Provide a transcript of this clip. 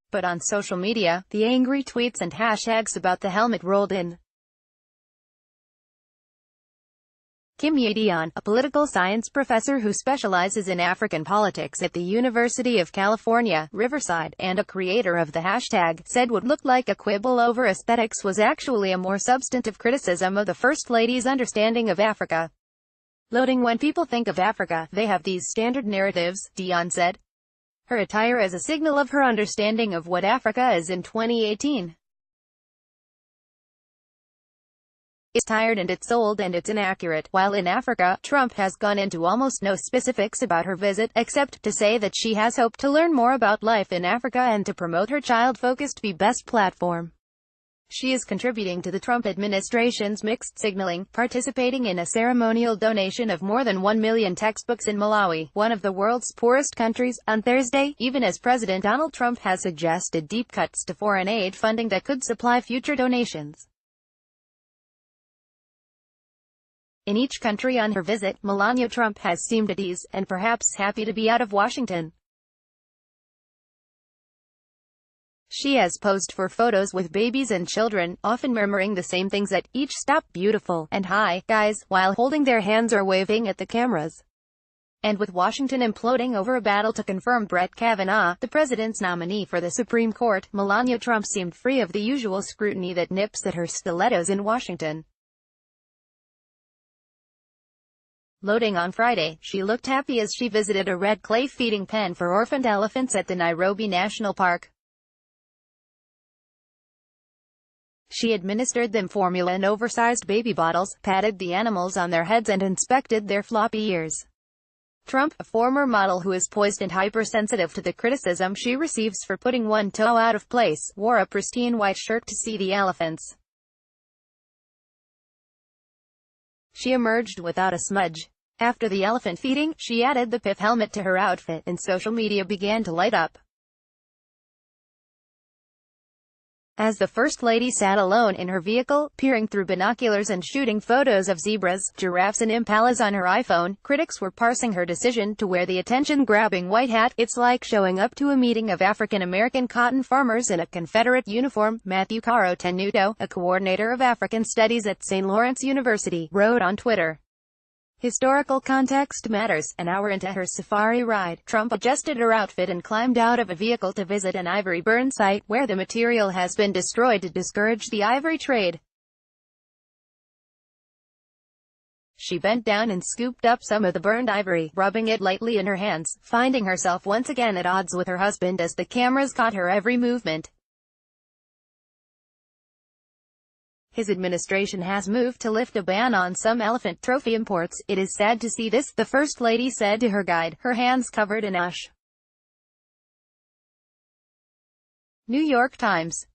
But on social media, the angry tweets and hashtags about the helmet rolled in. Kim Yedian, a political science professor who specializes in African politics at the University of California, Riverside, and a creator of the hashtag, said what looked like a quibble over aesthetics was actually a more substantive criticism of the First Lady's understanding of Africa. Loading: when people think of Africa, they have these standard narratives, Dion said. Her attire is a signal of her understanding of what Africa is in 2018. It's tired and it's old and it's inaccurate. While in Africa, Trump has gone into almost no specifics about her visit, except to say that she has hoped to learn more about life in Africa and to promote her child-focused Be Best platform. She is contributing to the Trump administration's mixed signaling, participating in a ceremonial donation of more than 1 million textbooks in Malawi, one of the world's poorest countries, on Thursday, even as President Donald Trump has suggested deep cuts to foreign aid funding that could supply future donations. In each country on her visit, Melania Trump has seemed at ease, and perhaps happy to be out of Washington. She has posed for photos with babies and children, often murmuring the same things at each stop: beautiful, and hi, guys, while holding their hands or waving at the cameras. And with Washington imploding over a battle to confirm Brett Kavanaugh, the president's nominee for the Supreme Court, Melania Trump seemed free of the usual scrutiny that nips at her stilettos in Washington. Loading: on Friday, she looked happy as she visited a red clay feeding pen for orphaned elephants at the Nairobi National Park. She administered them formula in oversized baby bottles, patted the animals on their heads and inspected their floppy ears. Trump, a former model who is poised and hypersensitive to the criticism she receives for putting one toe out of place, wore a pristine white shirt to see the elephants. She emerged without a smudge. After the elephant feeding, she added the pith helmet to her outfit, and social media began to light up. As the First Lady sat alone in her vehicle, peering through binoculars and shooting photos of zebras, giraffes and impalas on her iPhone, critics were parsing her decision to wear the attention-grabbing white hat. It's like showing up to a meeting of African-American cotton farmers in a Confederate uniform, Matthew Caro Tenuto, a coordinator of African Studies at St. Lawrence University, wrote on Twitter. Historical context matters. An hour into her safari ride, Trump adjusted her outfit and climbed out of a vehicle to visit an ivory burn site, where the material has been destroyed to discourage the ivory trade. She bent down and scooped up some of the burned ivory, rubbing it lightly in her hands, finding herself once again at odds with her husband as the cameras caught her every movement. His administration has moved to lift a ban on some elephant trophy imports. It is sad to see this, the First Lady said to her guide, her hands covered in ash. New York Times.